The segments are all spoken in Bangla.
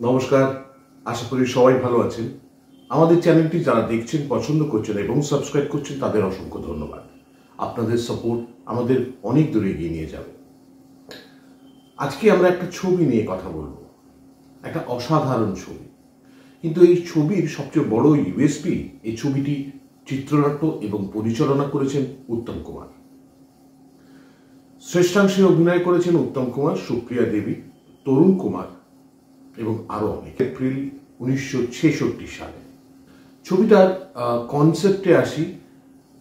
নমস্কার, আশা করি সবাই ভালো আছেন। আমাদের চ্যানেলটি যারা দেখছেন, পছন্দ করছেন এবং সাবস্ক্রাইব করছেন তাদের অসংখ্য ধন্যবাদ। আপনাদের সাপোর্ট আমাদের অনেক দূরে এগিয়ে নিয়ে যাবে। আজকে আমরা একটা ছবি নিয়ে কথা বলবো, একটা অসাধারণ ছবি। কিন্তু এই ছবির সবচেয়ে বড় ইউএসপি, এই ছবিটি চিত্রনাট্য এবং পরিচালনা করেছেন উত্তম কুমার। শ্রেষ্ঠাংশে অভিনয় করেছেন উত্তম কুমার, সুপ্রিয়া দেবী, তরুণ কুমার এবং আরো অনেক। এপ্রিল 1966 সালে ছবিটার কনসেপ্টে আসি।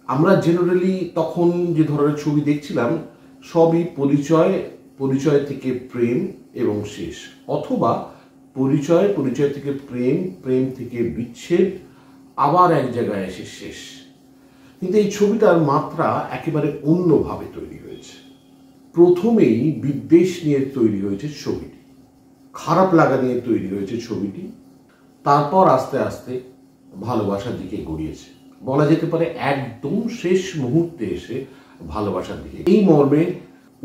আমরা জেনারেলি তখন যে ধরনের ছবি দেখছিলাম সবই পরিচয় থেকে প্রেম এবং শেষ, অথবা পরিচয় থেকে প্রেম থেকে বিচ্ছেদ, আবার এক জায়গায় এসে শেষ। কিন্তু এই ছবিটার মাত্রা একেবারে অন্যভাবে তৈরি হয়েছে। প্রথমেই বিদ্বেষ নিয়ে তৈরি হয়েছে ছবিটি, খারাপ লাগা নিয়ে তৈরি হয়েছে ছবিটি, তারপর আস্তে আস্তে ভালোবাসার দিকে গড়িয়েছে। বলা যেতে পারে একদম শেষ মুহূর্তে এসে ভালোবাসার দিকে। এই মর্মে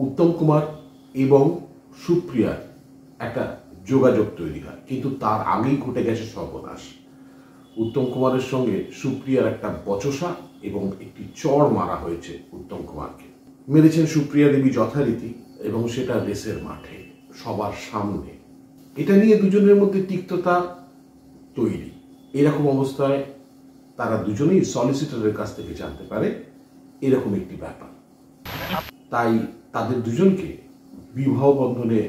উত্তম কুমার এবং সুপ্রিয়ার একটা যোগাযোগ তৈরি হয়, কিন্তু তার আগেই ঘটে গেছে সর্বনাশ। উত্তম কুমারের সঙ্গে সুপ্রিয়ার একটা বচসা এবং একটি চড় মারা হয়েছে উত্তম কুমারকে। মেরেছেন সুপ্রিয়া দেবী যথারীতি, এবং সেটা রেসের মাঠে সবার সামনে। এটা নিয়ে দুজনের মধ্যে তিক্ততা তৈরি। এরকম অবস্থায় তারা দুজনেই সলিসিটরের কাছ থেকে জানতে পারে এরকম একটি ব্যাপার। তাই তাদের দুজনকে বিবাহ বন্ধনে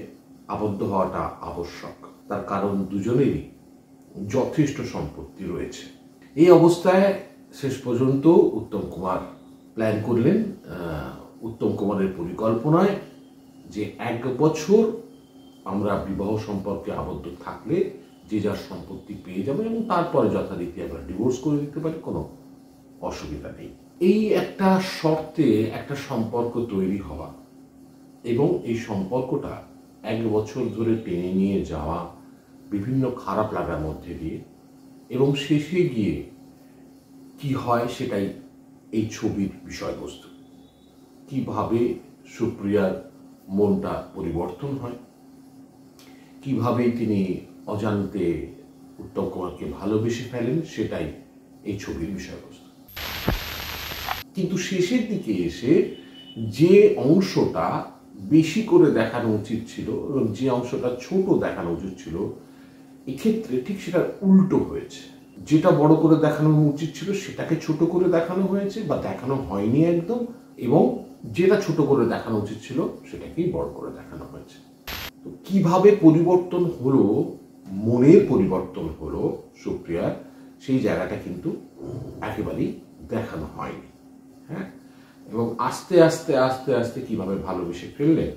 আবদ্ধ হওয়াটা আবশ্যক, তার কারণ দুজনেরই যথেষ্ট সম্পত্তি রয়েছে। এই অবস্থায় শেষ পর্যন্ত উত্তম কুমার প্ল্যান করলেন, উত্তম কুমারের পরিকল্পনায়, যে 1 বছর আমরা বিবাহ সম্পর্কে আবদ্ধ থাকলে যে যার সম্পত্তি পেয়ে যাবে এবং তারপরে যথারীতি আমরা ডিভোর্স করে দিতে পারি, কোনো অসুবিধা নেই। এই একটা শর্তে একটা সম্পর্ক তৈরি হওয়া এবং এই সম্পর্কটা 1 বছর ধরে টেনে নিয়ে যাওয়া বিভিন্ন খারাপ লাগার মধ্যে দিয়ে, এবং শেষে গিয়ে কি হয় সেটাই এই ছবির বিষয়বস্তু। কিভাবে সুপ্রিয়ার মনটা পরিবর্তন হয়, কিভাবে তিনি অজান্তে উত্তম কুমারকে ভালোবেসে ফেলেন, সেটাই এই ছবির বিষয়বস্তু। কিন্তু শেষের দিকে এসে যে অংশটা বেশি করে দেখানো উচিত ছিল এবং যে অংশটা ছোট দেখানো উচিত ছিল, এক্ষেত্রে ঠিক সেটা উল্টো হয়েছে। যেটা বড় করে দেখানো উচিত ছিল সেটাকে ছোট করে দেখানো হয়েছে, বা দেখানো হয়নি একদম, এবং যেটা ছোট করে দেখানো উচিত ছিল সেটাকেই বড় করে দেখানো হয়েছে। তো কিভাবে পরিবর্তন হলো, মনের পরিবর্তন হলো সুপ্রিয়ার, সেই জায়গাটা কিন্তু একেবারেই দেখানো হয়নি। হ্যাঁ, এবং আস্তে আস্তে আস্তে আস্তে কিভাবে ভালোবেসে ফেললেন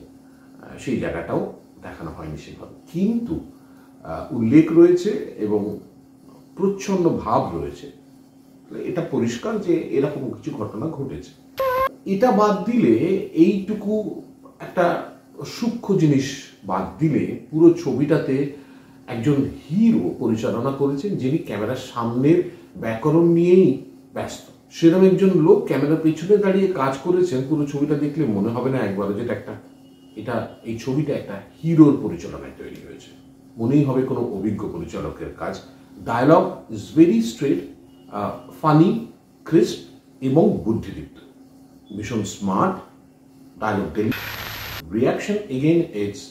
সেই জায়গাটাও দেখানো হয়নি সেভাবে। কিন্তু উল্লেখ রয়েছে এবং প্রচ্ছন্ন ভাব রয়েছে, এটা পরিষ্কার যে এরকম কিছু ঘটনা ঘটেছে। এটা বাদ দিলে, এইটুকু একটা সূক্ষ্ম জিনিস বাদ দিলে, পুরো ছবিটাতে একজন হিরো পরিচালনা করেছেন যিনি ক্যামেরার সামনের ব্যাকরণ নিয়েই ব্যস্ত। সেরকম একজন লোক ক্যামেরার পেছনে দাঁড়িয়ে কাজ করেছেন। পুরো ছবিটা দেখলে মনে হবে না একবারে যেটা এই ছবিটা একটা হিরোর পরিচালনায় তৈরি হয়েছে, মনেই হবে কোনো অভিজ্ঞ পরিচালকের কাজ। Dialogue is very straight, funny, crisp এবং বুদ্ধিদীপ্ত, ভীষণ smart dialogue delivery. Reaction again it's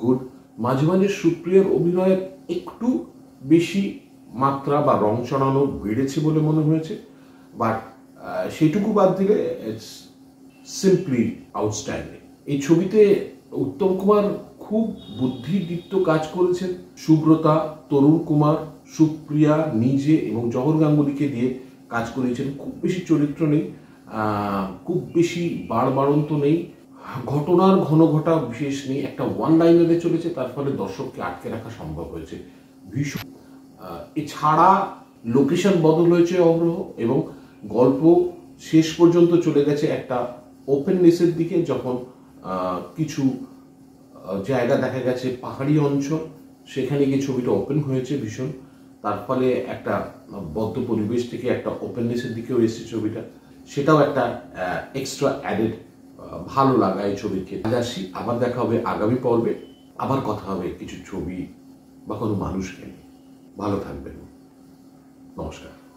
good. মাঝে মাঝে সুপ্রিয়ার অভিনয়ে একটু বেশি মাত্রা বা রং চড়ানো বেড়েছে বলে মনে হয়েছে, বাট সেইটুকু বাদ দিলে ইটস সিম্পলি আউটস্ট্যান্ডিং। এই ছবিতে উত্তম কুমার খুব বুদ্ধিদীপ্ত কাজ করেছেন। সুব্রতা, তরুণ কুমার, সুপ্রিয়া নিজে এবং জহর গাঙ্গুলিকে দিয়ে কাজ করেছেন। খুব বেশি চরিত্র নেই, খুব বেশি বাড়বাড়ন্ত নেই, ঘটনার ঘন ঘটা বিশেষ নেই, একটা ওয়ান লাইনারে চলেছে, তার ফলে দর্শককে আটকে রাখা সম্ভব হয়েছে ভীষণ। এছাড়া লোকেশন বদল হয়েছে অগ্রহ, এবং গল্প শেষ পর্যন্ত চলে গেছে একটা ওপেননেসের দিকে, যখন কিছু জায়গা দেখা গেছে পাহাড়ি অঞ্চল, সেখানে গিয়ে ছবিটা ওপেন হয়েছে ভীষণ। তার ফলে একটা বদ্ধ পরিবেশ থেকে একটা ওপেননেসের দিকেও এসেছে ছবিটা, সেটাও একটা এক্সট্রা অ্যাডেড ভালো লাগা এই ছবির ক্ষেত্রে। আসি, আবার দেখা হবে আগামী পর্বে, আবার কথা হবে কিছু ছবি বা কোনো মানুষকে নিয়ে। ভালো থাকবেন। নমস্কার।